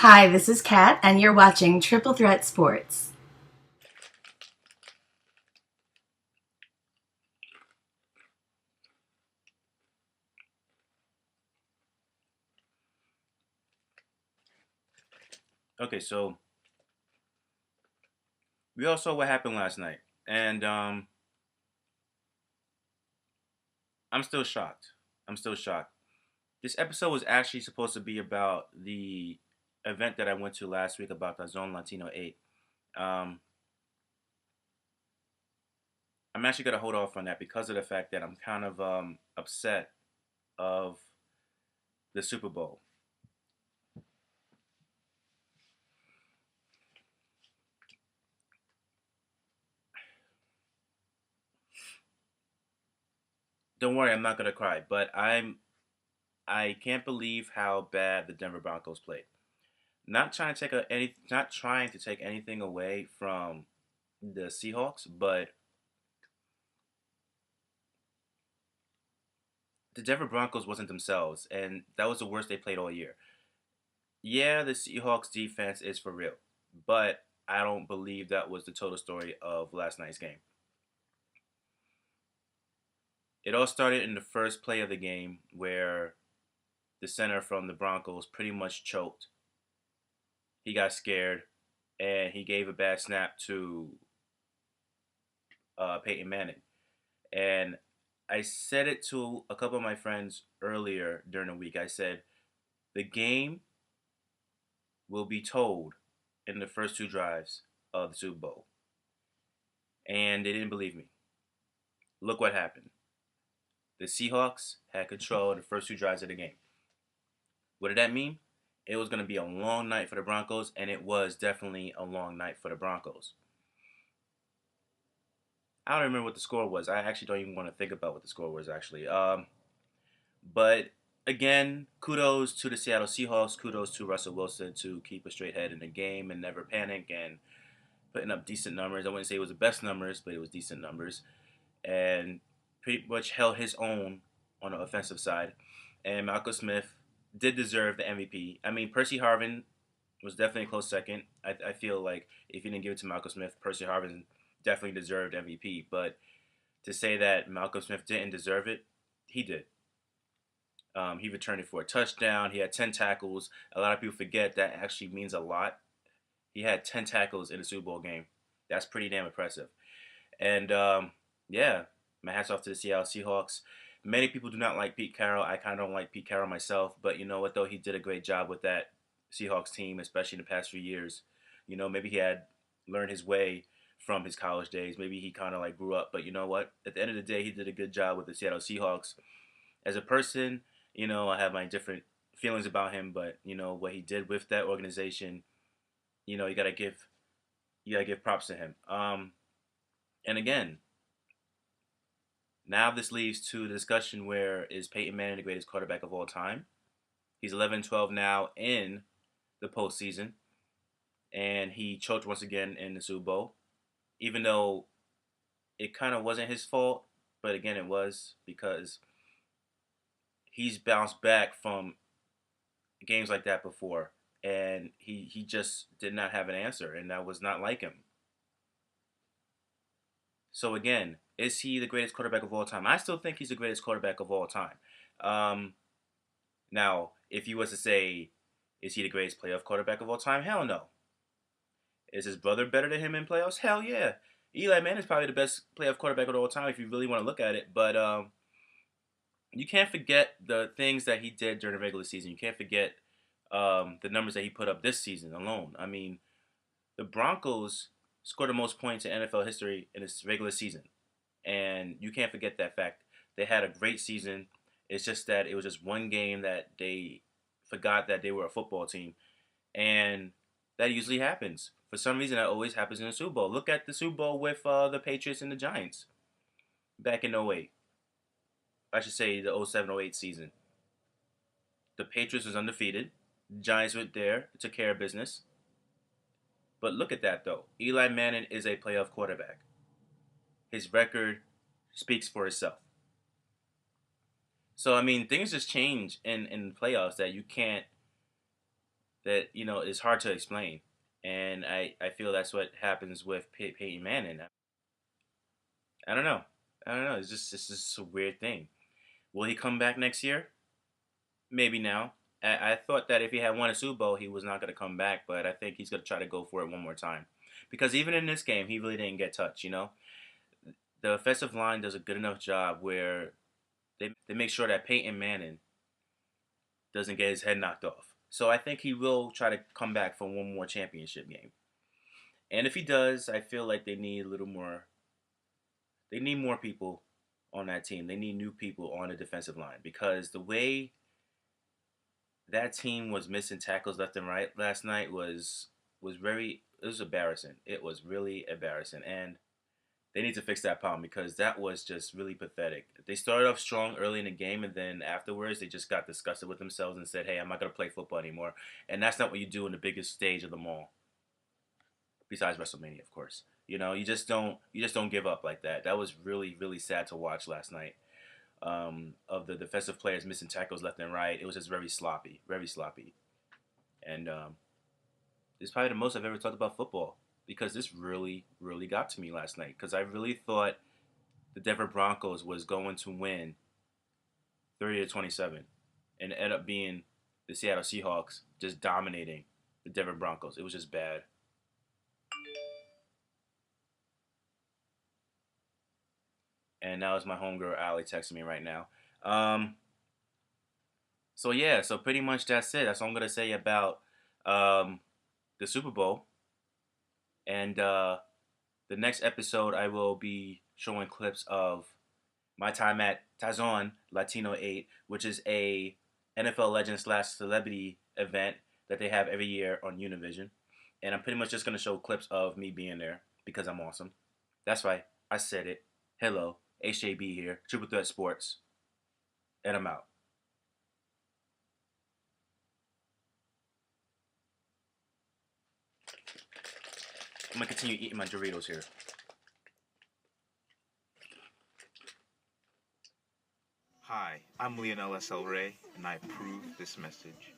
Hi, this is Kat, and you're watching Triple Threat Sports. Okay, so we all saw what happened last night, and I'm still shocked. I'm still shocked. This episode was actually supposed to be about the event that I went to last week about the Zone Latino 8. Um, I'm actually gonna hold off on that because of the fact that I'm kind of upset of the Super Bowl. Don't worry, I'm not gonna cry, but I can't believe how bad the Denver Broncos played. Not trying to take anything away from the Seahawks, but the Denver Broncos wasn't themselves, and that was the worst they played all year. Yeah, the Seahawks defense is for real, but I don't believe that was the total story of last night's game. It all started in the first play of the game where the center from the Broncos pretty much choked. He got scared and he gave a bad snap to Peyton Manning. And I said it to a couple of my friends earlier during the week. I said, the game will be told in the first two drives of the Super Bowl. And they didn't believe me. Look what happened. The Seahawks had control of the first two drives of the game. What did that mean? It was going to be a long night for the Broncos, and it was definitely a long night for the Broncos. I don't remember what the score was. I actually don't even want to think about what the score was, actually. But again, kudos to the Seattle Seahawks. Kudos to Russell Wilson to keep a straight head in the game and never panic and putting up decent numbers. I wouldn't say it was the best numbers, but it was decent numbers. And pretty much held his own on the offensive side. And Malcolm Smith did deserve the MVP. I mean, Percy Harvin was definitely a close second. I feel like if you didn't give it to Malcolm Smith, Percy Harvin definitely deserved MVP. But to say that Malcolm Smith didn't deserve it, he did. He returned it for a touchdown. He had 10 tackles. A lot of people forget that actually means a lot. He had 10 tackles in a Super Bowl game. That's pretty damn impressive. And yeah, my hats off to the Seattle Seahawks. Many people do not like Pete Carroll. I kind of don't like Pete Carroll myself, but you know what though, he did a great job with that Seahawks team, especially in the past few years. You know, maybe he had learned his way from his college days. Maybe he kind of like grew up, but you know what? At the end of the day, he did a good job with the Seattle Seahawks. As a person, you know, I have my different feelings about him, but you know what he did with that organization, you know, you gotta give props to him. And again, now this leads to the discussion where is Peyton Manning the greatest quarterback of all time? He's 11-12 now in the postseason, and he choked once again in the Super Bowl, even though it kind of wasn't his fault, but again, it was because he's bounced back from games like that before, and he just did not have an answer, and that was not like him. So again, is he the greatest quarterback of all time? I still think he's the greatest quarterback of all time. Um, Now, if you was to say, is he the greatest playoff quarterback of all time? Hell no. Is his brother better than him in playoffs? Hell yeah. Eli Manning is probably the best playoff quarterback of all time if you really want to look at it. But you can't forget the things that he did during the regular season. You can't forget the numbers that he put up this season alone. I mean, the Broncos scored the most points in NFL history in this regular season, and you can't forget that fact. They had a great season. It's just that it was just one game that they forgot that they were a football team, and that usually happens. For some reason, that always happens in the Super Bowl. Look at the Super Bowl with the Patriots and the Giants back in '08. I should say the '07-'08 season. The Patriots was undefeated. The Giants went there, took care of business. But look at that though. Eli Manning is a playoff quarterback. His record speaks for itself. So I mean, things just change in the playoffs that you can't that is hard to explain. And I feel that's what happens with Peyton Manning. I don't know. I don't know. It's just a weird thing. Will he come back next year? Maybe now. I thought that if he had won a Super Bowl, he was not going to come back, but I think he's going to try to go for it one more time. Because even in this game, he really didn't get touched. The offensive line does a good enough job where they make sure that Peyton Manning doesn't get his head knocked off. So I think he will try to come back for one more championship game. And if he does, I feel like they need a little more. They need more people on that team. They need new people on the defensive line because the way that team was missing tackles left and right last night was very it was embarrassing. It was really embarrassing, and they need to fix that problem because that was just really pathetic. They started off strong early in the game, and then afterwards they just got disgusted with themselves and said, "Hey, I'm not gonna play football anymore." And that's not what you do in the biggest stage of them all, besides WrestleMania, of course. You just don't give up like that. That was really really sad to watch last night. Of the defensive players missing tackles left and right, it was just very sloppy, very sloppy. And this is probably the most I've ever talked about football because this really really got to me last night because I really thought the Denver Broncos was going to win 30-27, and it ended up being the Seattle Seahawks just dominating the Denver Broncos. It was just bad. And now it's my homegirl Allie texting me right now. Um, so yeah, so pretty much that's it. That's all I'm gonna say about um, the Super Bowl. And the next episode, I will be showing clips of my time at Tazon Latino 8, which is a NFL legend slash celebrity event that they have every year on Univision. And I'm pretty much just going to show clips of me being there because I'm awesome. That's right. I said it. Hello. HJB here. Triple Threat Sports. And I'm out. I'm going to continue eating my Doritos here. Hi, I'm Leonel Es El Rey, and I approve this message.